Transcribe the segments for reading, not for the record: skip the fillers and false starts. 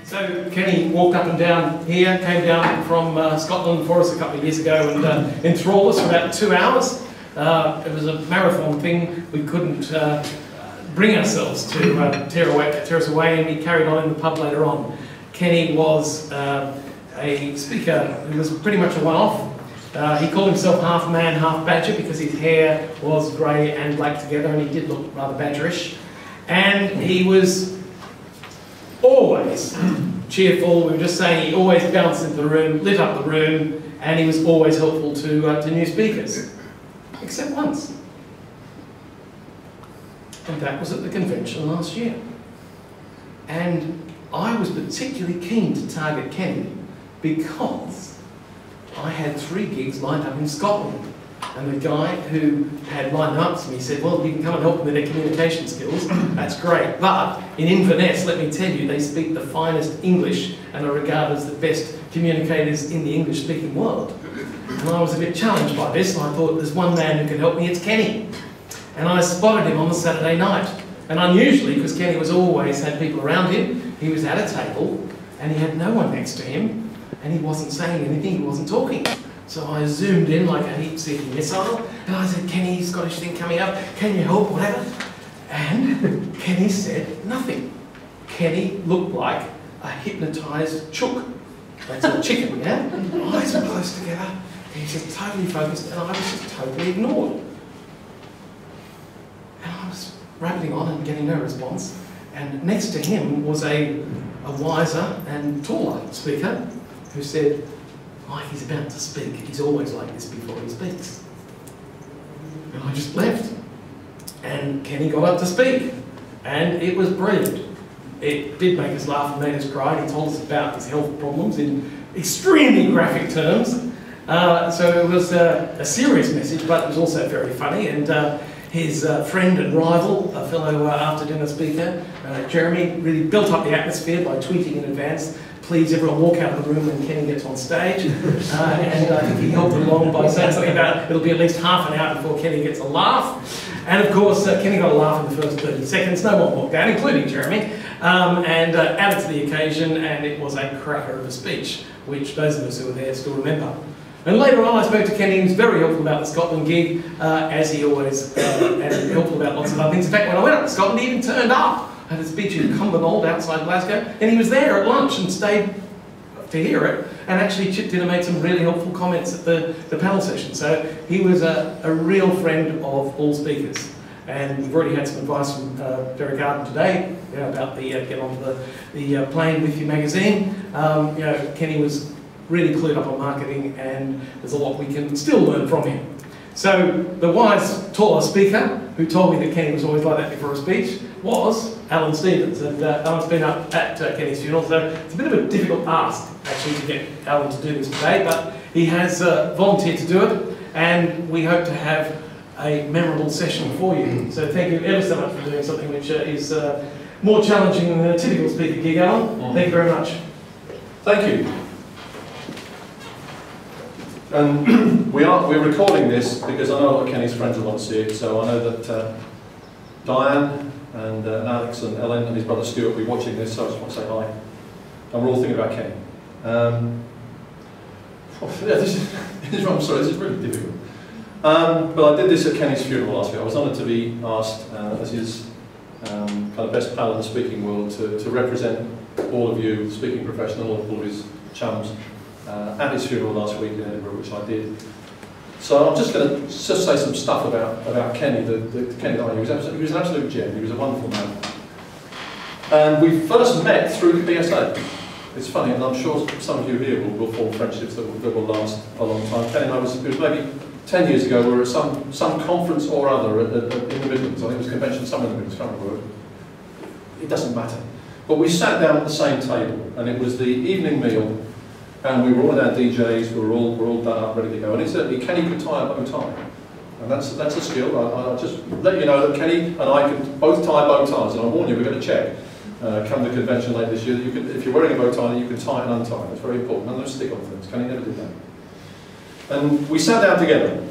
So Kenny walked up and down here, came down from Scotland for us a couple of years ago and enthralled us for about 2 hours. It was a marathon thing. We couldn't bring ourselves to tear us away, and he carried on in the pub later on. Kenny was a speaker who was pretty much a one-off. He called himself half man, half badger because his hair was grey and black together, and he did look rather badgerish. And he was always cheerful. We were just saying he always bounced into the room, lit up the room, and he was always helpful to new speakers. Except once. And that was at the convention last year. And I was particularly keen to target Kenny because I had 3 gigs lined up in Scotland. And the guy who had lined up to me said, well, you can come and help them with their communication skills. That's great. But in Inverness, let me tell you, they speak the finest English and are regarded as the best communicators in the English-speaking world. And I was a bit challenged by this, and I thought, there's one man who can help me, it's Kenny. And I spotted him on the Saturday night. And unusually, because Kenny was always had people around him, he was at a table, and he had no one next to him, and he wasn't saying anything, he wasn't talking. So I zoomed in like a heat-seeking missile, and I said, Kenny, Scottish thing coming up, can you help, whatever? And Kenny said nothing. Kenny looked like a hypnotised chook. That's a chicken, yeah? Eyes were close together, he was just totally focused, and I was just totally ignored. And I was rattling on and getting no response, and next to him was a wiser and taller speaker who said, Mike, he's about to speak. He's always like this before he speaks. And I just left. And Kenny got up to speak. And it was brilliant. It did make us laugh and made us cry. He told us about his health problems in extremely graphic terms. So it was a serious message, but it was also very funny. And his friend and rival, a fellow after-dinner speaker, Jeremy, really built up the atmosphere by tweeting in advance, please everyone walk out of the room when Kenny gets on stage. And I think he helped along by saying something about it'll be at least half an hour before Kenny gets a laugh. And of course, Kenny got a laugh in the first 30 seconds. No one walked out, including Jeremy, and added to the occasion, and it was a cracker of a speech, which those of us who were there still remember. And later on, I spoke to Kenny. He was very helpful about the Scotland gig, as he always and helpful about lots of other things. In fact, when I went up to Scotland, he even turned up. I had a speech in Cumbernauld outside Glasgow, and he was there at lunch and stayed to hear it, and actually chipped in and made some really helpful comments at the panel session. So he was a real friend of all speakers. And we've already had some advice from Derek Arden today, about the get onto the plane with you magazine. Kenny was really clued up on marketing, and there's a lot we can still learn from him. So the wise, taller speaker who told me that Kenny was always like that before a speech was Alan Stevens, and Alan's been up at Kenny's funeral, so it's a bit of a difficult ask actually to get Alan to do this today, but he has volunteered to do it, and we hope to have a memorable session for you. So thank you ever so much for doing something which is more challenging than a typical speaker gig, Alan. Thank you very much. Thank you. And we're recording this because I know a lot of Kenny's friends will want to see it, so I know that Diane and Alex and Ellen and his brother Stuart will be watching this, so I just want to say hi. And we're all thinking about Kenny. I'm sorry, this is really difficult. But I did this at Kenny's funeral last year. I was honoured to be asked as his kind of best pal in the speaking world to represent all of you, the speaking professional, all of his chums, at his funeral last week in Edinburgh, which I did. So I'm just going to just say some stuff about Kenny, the Kenny that I knew. He was an absolute gem. He was a wonderful man. And we first met through the PSA. It's funny, and I'm sure some of you here will form friendships that will last a long time. Kenny and I it was maybe 10 years ago, we were at some conference or other in the Midlands. I think it was a convention somewhere in the Midlands, can't remember. It doesn't matter. But we sat down at the same table, and it was the evening meal, and we were all in our DJs, we were all done up, ready to go. And incidentally, Kenny could tie a bow tie. And that's a skill. I'll just let you know that Kenny and I could both tie bow ties, and I warn you, we're going to check. Come the convention later this year, that you can, if you're wearing a bow tie, you can tie and untie. That's very important. None of those stick-on things. Kenny never did that. And we sat down together,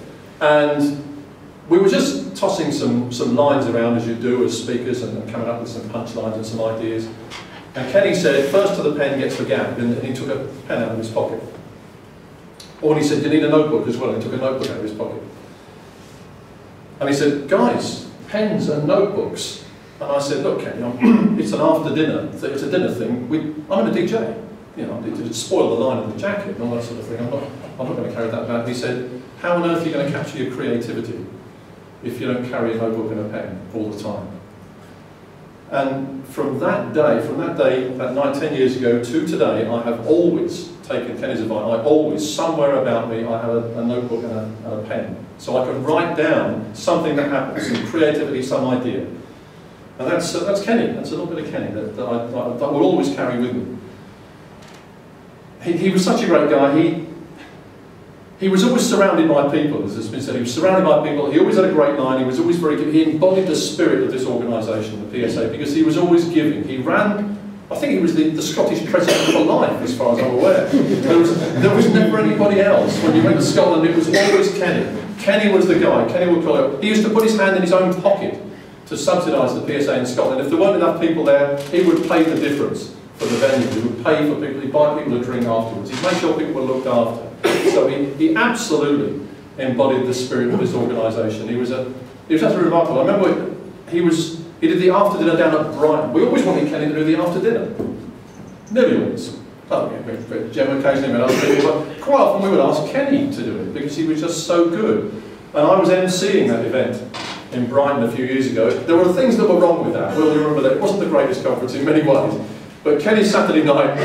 and we were just tossing some lines around, as you do as speakers, and coming up with some punchlines and some ideas. And Kenny said, first to the pen gets the gap, and he took a pen out of his pocket. Or he said, you need a notebook as well, and he took a notebook out of his pocket. And he said, guys, pens and notebooks. And I said, look, Kenny, it's an after dinner, it's a dinner thing. I'm a DJ. You know, to spoil the line of the jacket and all that sort of thing. I'm not going to carry that back. He said, how on earth are you going to capture your creativity if you don't carry a notebook and a pen all the time? And from that day, that night 10 years ago to today, I have always taken Kenny's advice. Somewhere about me, I have a notebook and a pen. So I can write down something that happens, some creativity, some idea. And that's Kenny, that's a little bit of Kenny that I will always carry with me. He was such a great guy. He was always surrounded by people, as has been said. He was surrounded by people. He always had a great line. He was always very good. He embodied the spirit of this organisation, the PSA, because he was always giving. He ran, I think he was the Scottish president for life, as far as I'm aware. There was never anybody else. When you went to Scotland, it was always Kenny. Kenny was the guy. Kenny would call it. He used to put his hand in his own pocket to subsidise the PSA in Scotland. If there weren't enough people there, he would pay the difference for the venue. He would pay for people, he'd buy people a drink afterwards. He'd make sure people were looked after. So he absolutely embodied the spirit of this organisation. He was absolutely remarkable. I remember he did the after dinner down at Brighton. We always wanted Kenny to do the after dinner. Nearly always. Oh, yeah, Gemma occasionally met other people, but quite often we would ask Kenny to do it because he was just so good. And I was emceeing that event in Brighton a few years ago. There were things that were wrong with that. Well, you remember that it wasn't the greatest conference in many ways. But Kenny's Saturday night,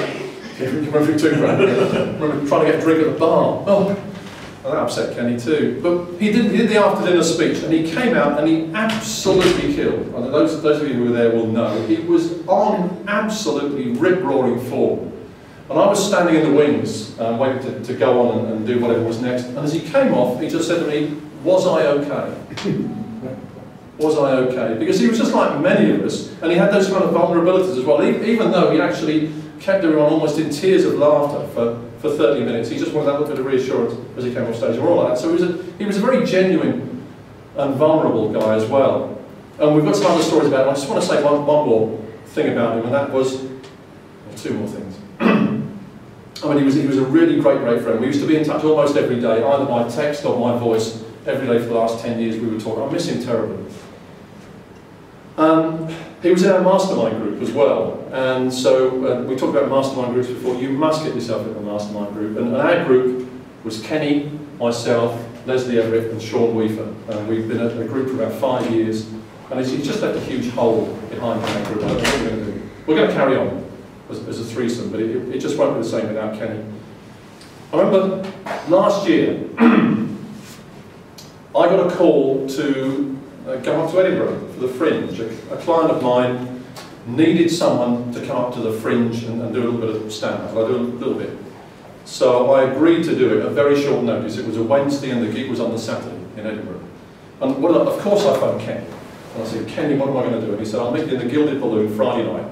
he went through $2 grand. I remember trying to get a drink at the bar. Oh, well, that upset Kenny too. But he did the after dinner speech, and he came out and he absolutely killed. And those of you who were there will know he was on absolutely rip-roaring form. And I was standing in the wings, waiting to go on and do whatever was next. And as he came off, he just said to me, "Was I okay?" Was I okay? Because he was just like many of us, and he had those kind of vulnerabilities as well. Even though he actually kept everyone almost in tears of laughter for 30 minutes, he just wanted that little bit of reassurance as he came off stage and all that. So he was a very genuine and vulnerable guy as well. And we've got some other stories about him. I just want to say one more thing about him, and that was, well, two more things. I mean, he was a really great friend. We used to be in touch almost every day, either by text or by voice. Every day for the last 10 years we were talking. I miss him terribly. He was in our mastermind group as well, and so we talked about mastermind groups before. You must get yourself in a mastermind group, and our group was Kenny, myself, Leslie Everett and Sean Weaver. We've been at the group for about 5 years, and it's just left a huge hole behind our group. I don't know what we're going to do. We're going to carry on as a threesome, but it just won't be the same without Kenny. I remember last year, I got a call to go up to Edinburgh for the Fringe. A client of mine needed someone to come up to the Fringe and do a little bit of stand-up. I do a little bit. So I agreed to do it at very short notice. It was a Wednesday and the gig was on the Saturday in Edinburgh. And well, of course I phoned Kenny. And I said, "Kenny, what am I going to do?" And he said, "I'll meet you in the Gilded Balloon Friday night.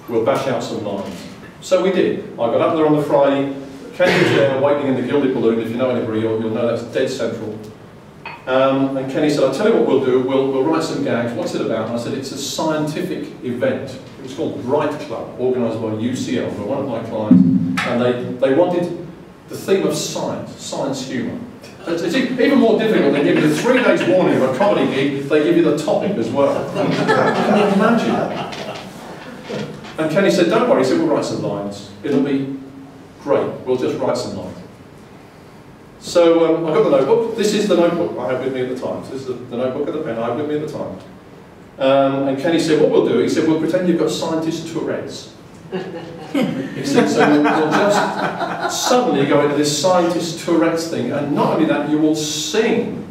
We'll bash out some lines." So we did. I got up there on the Friday. Kenny was there waiting in the Gilded Balloon. If you know Edinburgh, you'll know that's dead central. And Kenny said, "I'll tell you what we'll do, we'll write some gags. What's it about?" And I said, "It's a scientific event." It was called Bright Club, organised by UCL, for one of my clients. And they wanted the theme of science humour. It's even more difficult. They give you the 3 days warning of a comedy gig, they give you the topic as well. Can you imagine? And Kenny said, "Don't worry," he said, "we'll write some lines. It'll be great, we'll just write some lines." So I got the notebook. This is the notebook I had with me at the time. So this is the notebook and the pen I had with me at the time. And Kenny said, "What we'll do," he said, "we'll pretend you've got scientist Tourette's." He said, "So we'll just suddenly go into this scientist Tourette's thing, and not only that, you will sing.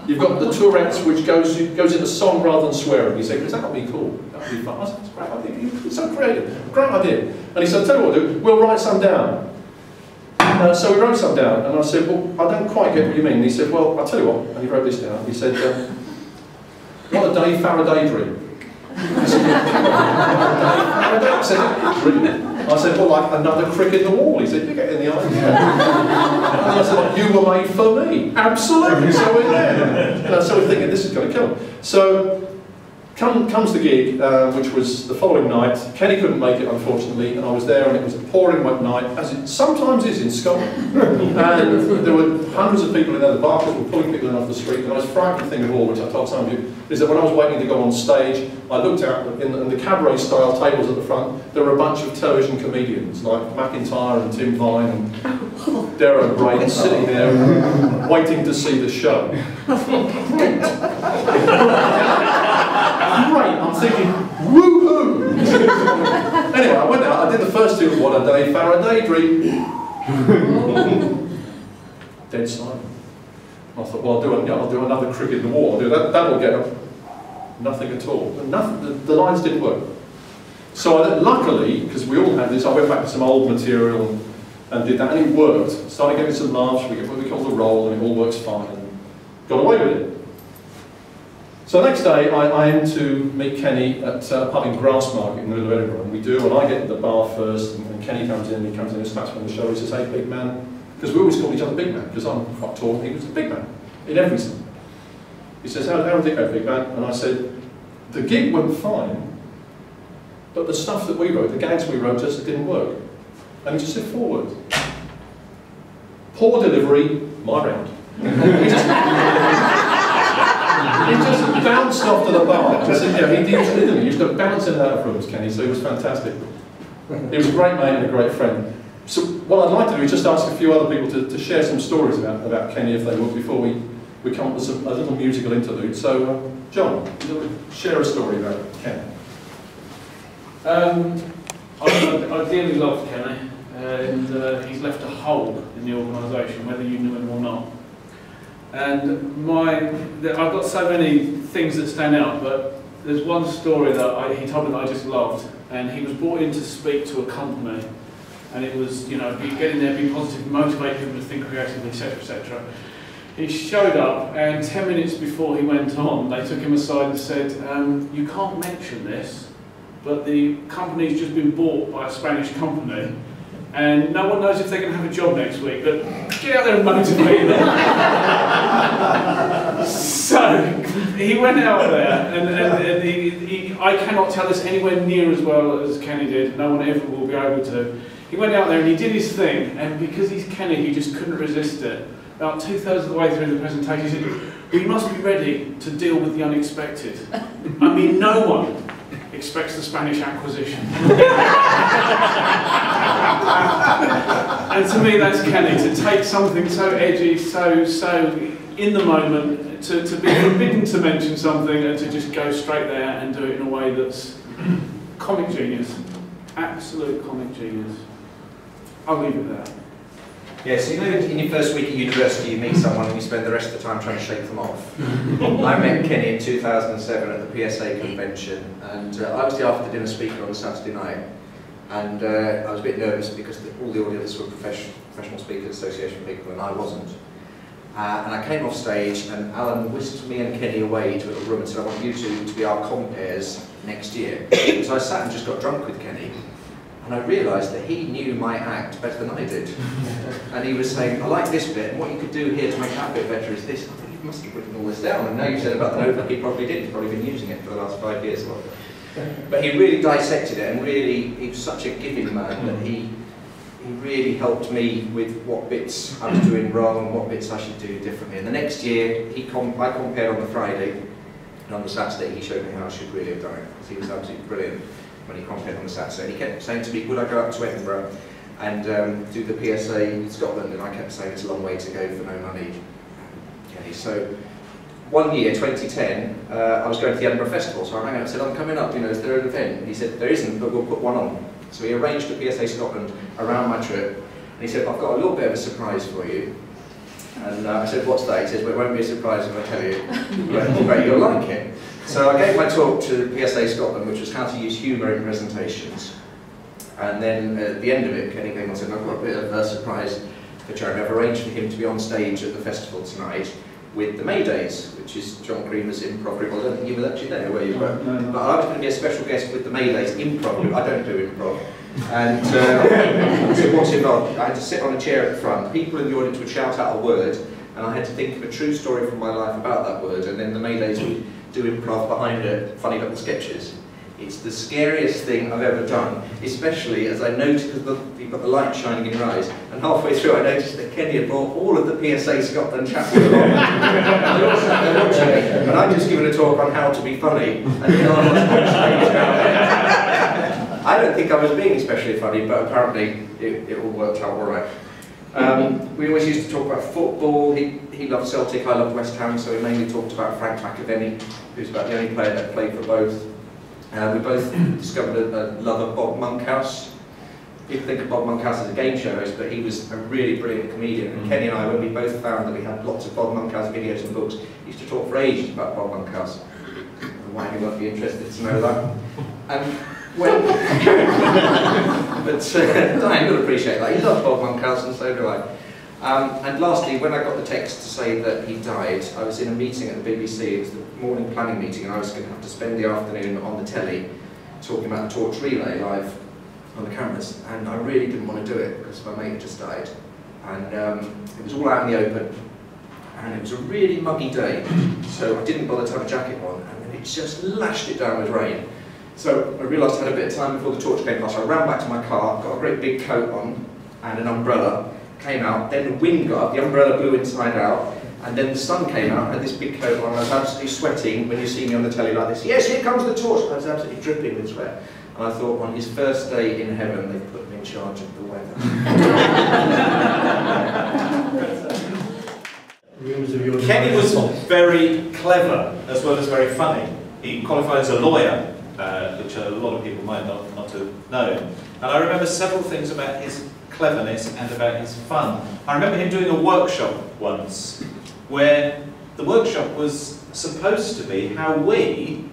You've got the Tourette's which goes into song rather than swearing." He said, "Because that would be cool. That would be fun." I said, "That's a great idea. It's so creative. Great idea." And he said, "I'll tell you what we'll do. We'll write some down." So we wrote some down, and I said, "Well, I don't quite get what you mean." And he said, "Well, I'll tell you what," and he wrote this down. He said, "What a day Faraday dream." I said, "Faraday?" I said, "Brilliant." I said, "Well, like another crick in the wall." He said, "You're getting the idea." And I said, "Like, you were made for me." Absolutely. So we're there. So we're thinking, this is going to kill him. So Comes the gig, which was the following night. Kenny couldn't make it, unfortunately, and I was there, and it was a pouring wet night, as it sometimes is in Scotland. And there were hundreds of people in there. The barkers were pulling people in off the street. And the most frightening thing of all, which I told some of you, is that when I was waiting to go on stage, I looked out in the cabaret-style tables at the front. There were a bunch of television comedians like McIntyre and Tim Vine and Darrow Brain sitting there waiting to see the show. Great, I'm thinking, woohoo! Anyway, I went out, I did the first two, What a Day, Faraday Dream. Dead silent. I thought, well, I'll do another Cricket in the War, that'll get them. Nothing at all. Nothing, the lines didn't work. So luckily, because we all had this, I went back to some old material and did that, and it worked. Started getting some laughs, we got the roll, and it all works fine, and got away with it. So the next day, I aim to meet Kenny at a pub in Grassmarket in the middle of Edinburgh, and we do, and I get to the bar first, and Kenny comes in, and starts on the show, he says, hey, big man, because we always call each other big man, because I'm quite tall, and he was a big man, in everything. He says, how did it go, big man? And I said, the gig went fine, but the stuff that we wrote, the gags we wrote, just didn't work. And he just said 4 words. Poor delivery, my round. He just bounced off to the bar. He used to bounce in and out of rooms, Kenny, so he was fantastic. He was a great mate and a great friend. So what I'd like to do is just ask a few other people to share some stories about Kenny, if they would, before we come up with a little musical interlude. So, John, share a story about Kenny. I dearly love Kenny, and he's left a hole in the organisation, whether you knew him or not. And I've got so many things that stand out, but there's one story that he told me that I just loved, and he was brought in to speak to a company, and it was, get in there, be positive, motivate people to think creatively, etc., etc. He showed up, and 10 minutes before he went on, they took him aside and said, you can't mention this, but the company's just been bought by a Spanish company, and no one knows if they're going to have a job next week, but get out there and motivate them. So he went out there, and I cannot tell this anywhere near as well as Kenny did. No one ever will be able to. He went out there and he did his thing, and because he's Kenny, he just couldn't resist it. About 2/3 of the way through the presentation, he said, we must be ready to deal with the unexpected. I mean, no one expects the Spanish acquisition. And to me, that's Kenny, to take something so edgy, so in the moment, to be forbidden to mention something and to just go straight there and do it in a way that's comic genius. Absolute comic genius. I'll leave it there. Yeah, so in your first week at university, you meet someone and you spend the rest of the time trying to shake them off. I met Kenny in 2007 at the PSA convention, and I was the after-dinner speaker on a Saturday night, and I was a bit nervous because all the audience were professional speakers association people, and I wasn't. And I came off stage, and Alan whisked me and Kenny away to a little room and said, I want you two to be our compares next year. So I sat and just got drunk with Kenny. And I realised that he knew my act better than I did. And he was saying, I like this bit, and what you could do here to make that bit better is this. I thought, you must have written all this down. And now you said about the notebook, he probably did. He's probably been using it for the last 5 years. But he really dissected it, and really, he was such a giving man that he really helped me with what bits I was doing wrong and what bits I should do differently. And the next year, I compared on the Friday, and on the Saturday he showed me how I should really have done it. Because he was absolutely brilliant when he compared on the Saturday. And he kept saying to me, would I go up to Edinburgh and do the PSA in Scotland? And I kept saying, it's a long way to go for no money, Kenny. So one year, 2010, I was going to the Edinburgh Festival, so I rang up and said, I'm coming up, is there an event? And he said, there isn't, but we'll put one on. So he arranged a PSA Scotland around my trip, and he said, I've got a little bit of a surprise for you. And I said, what's that? He says, well, it won't be a surprise if I tell you, but you'll like it. So I gave my talk to PSA Scotland, which was how to use humour in presentations. And then at the end of it, Kenny came and said, I've got a bit of a surprise for Jeremy. I've arranged for him to be on stage at the festival tonight with the Maydays, which is John Cremer's improv group. I don't think you were actually there, were you? But I was going to be a special guest with the Maydays improv group. I don't do improv. And I said, what's involved? I had to sit on a chair at the front. People in the audience would shout out a word, and I had to think of a true story from my life about that word, and then the Maydays would do improv behind funny little sketches. It's the scariest thing I've ever done, especially as I noticed, because you've got the light shining in your eyes, and halfway through I noticed that Kenny had brought all of the PSA Scotland chaps along. They all sat there watching me, and I'd just given a talk on how to be funny, and no one was watching. I don't think I was being especially funny, but apparently it all worked out all right. We always used to talk about football. He loved Celtic, I loved West Ham, so we mainly talked about Frank McAvenny, who's about the only player that played for both. We both discovered a love of Bob Monkhouse. People think of Bob Monkhouse as a game show host, but he was a really brilliant comedian. And Kenny and I, when we both found that we had lots of Bob Monkhouse videos and books, used to talk for ages about Bob Monkhouse. Why you might be interested to know that. And when, but Diane will appreciate that. He loved Bob Monkhouse, and so do I. And lastly, when I got the text to say that he died, I was in a meeting at the BBC. It was the morning planning meeting, and I was going to have to spend the afternoon on the telly talking about the torch relay live on the cameras. And I really didn't want to do it because my mate had just died. And it was all out in the open. And it was a really muggy day, so I didn't bother to have a jacket on. And then it just lashed it down with rain. So I realised I had a bit of time before the torch came past. I ran back to my car, got a great big coat on and an umbrella. Came out, then the wind got up, the umbrella blew inside out, and then the sun came out, I had this big coat on, I was absolutely sweating when you see me on the telly like this. Yes, here comes the torch! I was absolutely dripping with sweat. And I thought, on his first day in heaven, they put me in charge of the weather. Kenny was very clever, as well as very funny. He qualified as a lawyer, which a lot of people might not have known. And I remember several things about his cleverness and about his fun. I remember him doing a workshop once where the workshop was supposed to be how we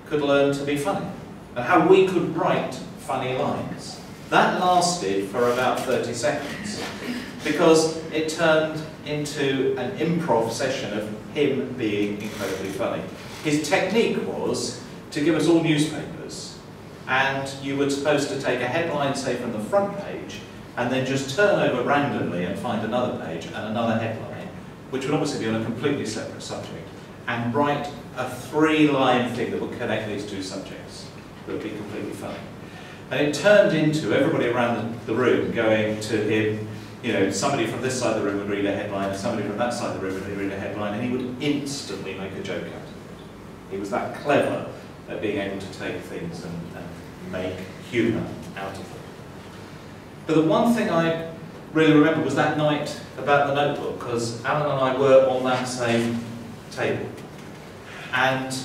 could learn to be funny and how we could write funny lines. That lasted for about 30 seconds because it turned into an improv session of him being incredibly funny. His technique was to give us all newspapers, and you were supposed to take a headline, say, from the front page, and then just turn over randomly and find another page and another headline, which would obviously be on a completely separate subject, and write a 3-line thing that would connect these two subjects that would be completely funny. And it turned into everybody around the room going to him, you know, somebody from this side of the room would read a headline, and somebody from that side of the room would read a headline, and he would instantly make a joke out of it. He was that clever at being able to take things and make humour out of them. But the one thing I really remember was that night about the notebook, because Alan and I were on that same table. And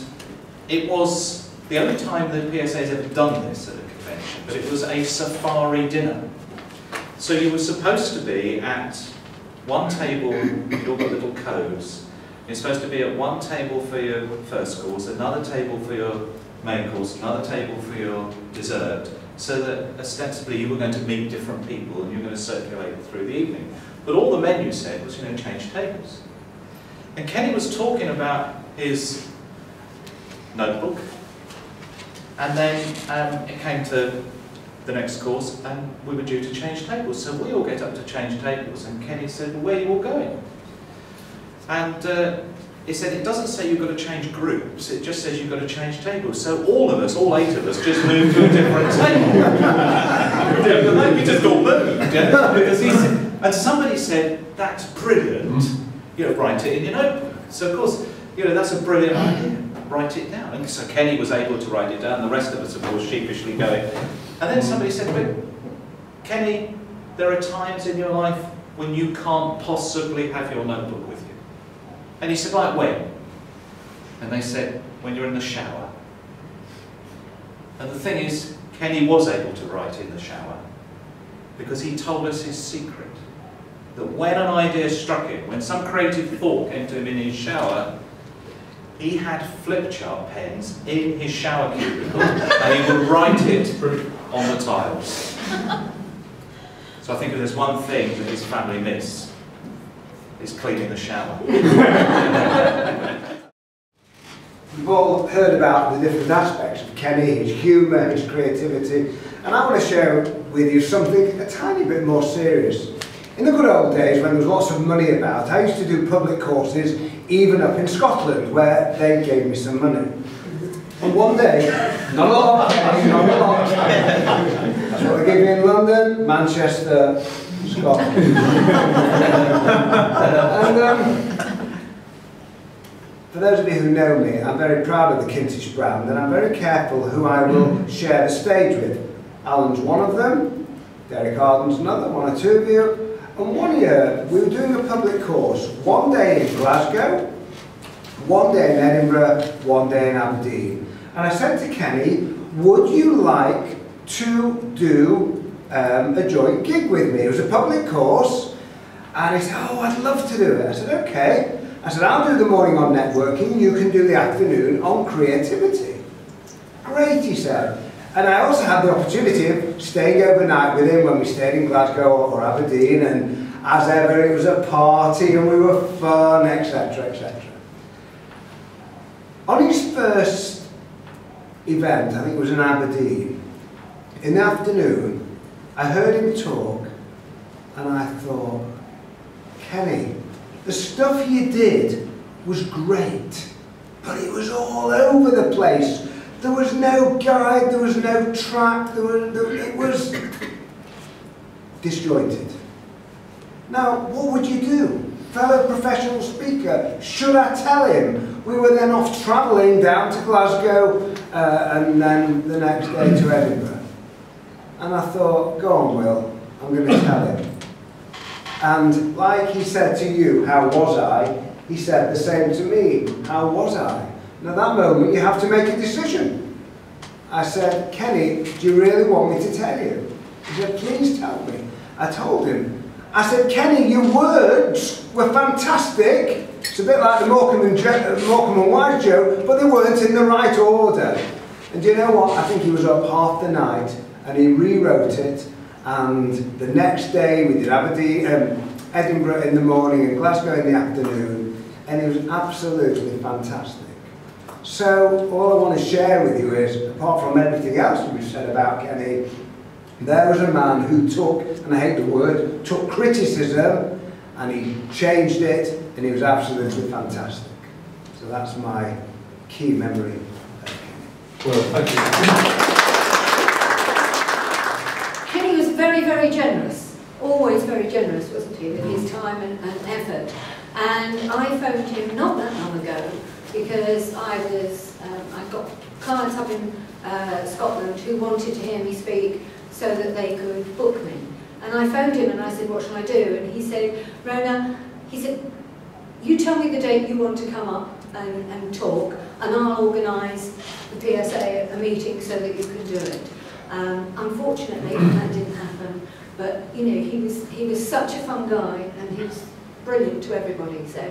it was the only time the PSA has ever done this at a convention, but it was a safari dinner. So you were supposed to be at one table, you've all got little codes. You're supposed to be at one table for your first course, another table for your main course, another table for your dessert, so that ostensibly you were going to meet different people and you were going to circulate through the evening. But all the menu said was, you know, change tables. And Kenny was talking about his notebook, and then it came to the next course and we were due to change tables. So we all get up to change tables, and Kenny said, well, where are you all going? And he said, it doesn't say you've got to change groups, it just says you've got to change tables. So all of us, all 8 of us, just moved to a different table. We just all moved. Yeah? Because he said, and somebody said, that's brilliant, you know, write it in your notebook. So of course, you know, that's a brilliant idea, write it down. And so Kenny was able to write it down, the rest of us, of course, sheepishly going. And then somebody said, but Kenny, there are times in your life when you can't possibly have your notebook with you. And he said, like when? And they said, when you're in the shower. And the thing is, Kenny was able to write in the shower because he told us his secret. That when an idea struck him, when some creative thought came to him in his shower, he had flip chart pens in his shower cubicle and he would write it on the tiles. So I think if there's one thing that his family miss, it's cleaning the shower. We've all heard about the different aspects of Kenny, his humour, his creativity, and I want to share with you something a tiny bit more serious. In the good old days when there was lots of money about, I used to do public courses even up in Scotland, where they gave me some money. And one day, not a lot, not a lot. That's what they gave me in London, Manchester, Scotland. And for those of you who know me, I'm very proud of the Kintish brand, and I'm very careful who I will share the stage with. Alan's one of them, Derek Arden's another, one or two of you. And one year, we were doing a public course, one day in Glasgow, one day in Edinburgh, one day in Aberdeen. And I said to Kenny, would you like to do a joint gig with me? It was a public course, and he said, oh, I'd love to do it. I said, okay. I said, I'll do the morning on networking, you can do the afternoon on creativity. Great, he said. And I also had the opportunity of staying overnight with him when we stayed in Glasgow or Aberdeen, and as ever, it was a party and we were fun, etc., etc. On his first event, I think it was in Aberdeen, in the afternoon, I heard him talk, and I thought, Kenny, the stuff you did was great, but it was all over the place. There was no guide, there was no track, it was disjointed. Now, what would you do? Fellow professional speaker, should I tell him? We were then off travelling down to Glasgow and then the next day to Edinburgh. And I thought, go on, Will, I'm going to tell him. And like he said to you, how was I? He said the same to me, how was I? And at that moment, you have to make a decision. I said, Kenny, do you really want me to tell you? He said, please tell me. I told him. I said, Kenny, your words were fantastic. It's a bit like the Morecambe and Wise joke, but they weren't in the right order. And do you know what? I think he was up half the night, and he rewrote it. And the next day, we did Edinburgh in the morning and Glasgow in the afternoon, and it was absolutely fantastic. So all I want to share with you is, apart from everything else we've said about Kenny, there was a man who took, and I hate the word, took criticism and he changed it, and he was absolutely fantastic. So that's my key memory of Kenny. Well, thank you. Kenny was very, very generous. Always very generous, wasn't he, with his time and effort. And I phoned him not that long ago, because I got clients up in Scotland who wanted to hear me speak so that they could book me. And I phoned him and I said, what shall I do? And he said, Rona, he said, you tell me the date you want to come up and talk, and I'll organise the PSA a meeting so that you can do it. Unfortunately, that didn't happen, but you know, he was such a fun guy, and he was brilliant to everybody, so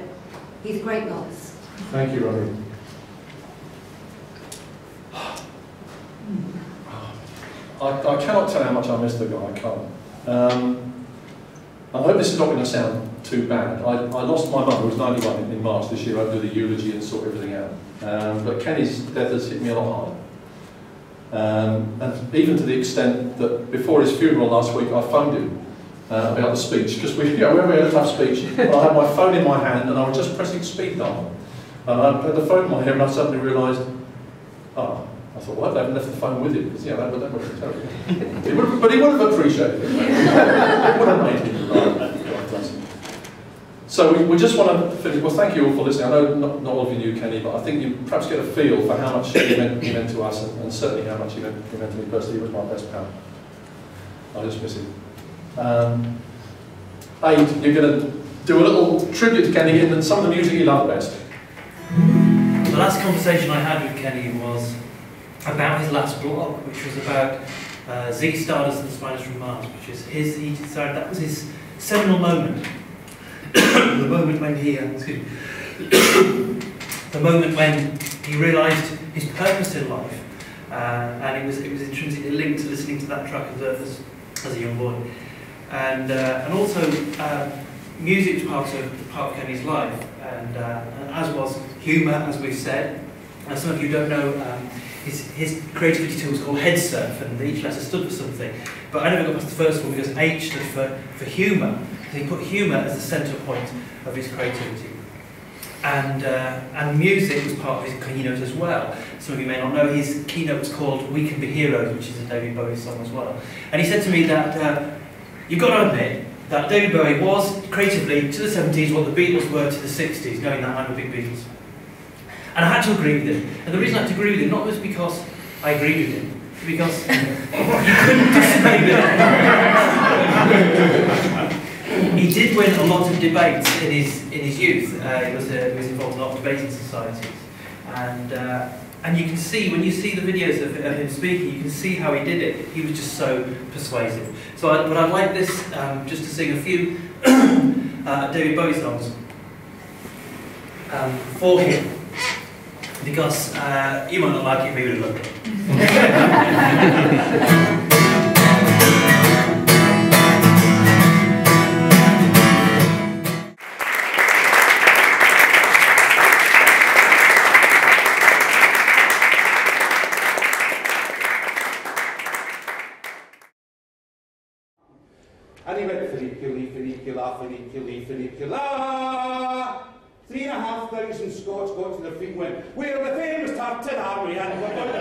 he's a great loss. Thank you, Ronnie. I cannot tell how much I miss the guy, I can't. I hope this is not going to sound too bad. I lost my mother, who was 91 in March this year. I do the eulogy and sort everything out. But Kenny's death has hit me a lot harder. And even to the extent that before his funeral last week, I phoned him about the speech, because we had a tough speech. I had my phone in my hand and I was just pressing speed dial. And I had the phone in my hand and I suddenly realised, I thought, well, I haven't left the phone with him, because that would have been terrible. But he would have appreciated it. It would have made him. So we just want to finish. Well, thank you all for listening. I know not all of you knew Kenny, but I think you perhaps get a feel for how much he meant to us, and certainly how much he meant to me personally. He was my best pal. I just miss him. Aid, you're going to do a little tribute to Kenny and some of the music you love best. The last conversation I had with Kenny was about his last blog, which was about Ziggy Stardust and the Spiders from Mars, which is he decided that was his seminal moment. The moment when he, the moment when he realised his purpose in life, and it was intrinsically linked to listening to that track as a young boy, and also music was part of Kenny's life, and as was humour, as we've said. And some of you don't know, his creativity tool was called Head Surf, and each letter stood for something. But I never got past the first one because H stood for humour. He put humour as the centre point of his creativity. And music was part of his keynote as well. Some of you may not know, his keynote was called We Can Be Heroes, which is a David Bowie song as well. And he said to me that you've got to admit that David Bowie was creatively to the 70s what the Beatles were to the 60s, knowing that I'm a big Beatles. And I had to agree with him. And the reason I had to agree with him, not was because I agreed with him, but because you couldn't disagree with him. He did win a lot of debates in his youth. He was involved in a lot of debating societies, and you can see when you see the videos of him speaking, you can see how he did it. He was just so persuasive. So, but I'd like this just to sing a few David Bowie songs for him, because you might not like it, but you would love it. And he went Funicula. 3,500 Scots got to the feet and went, we're the famous Tartan Army and we're going to win.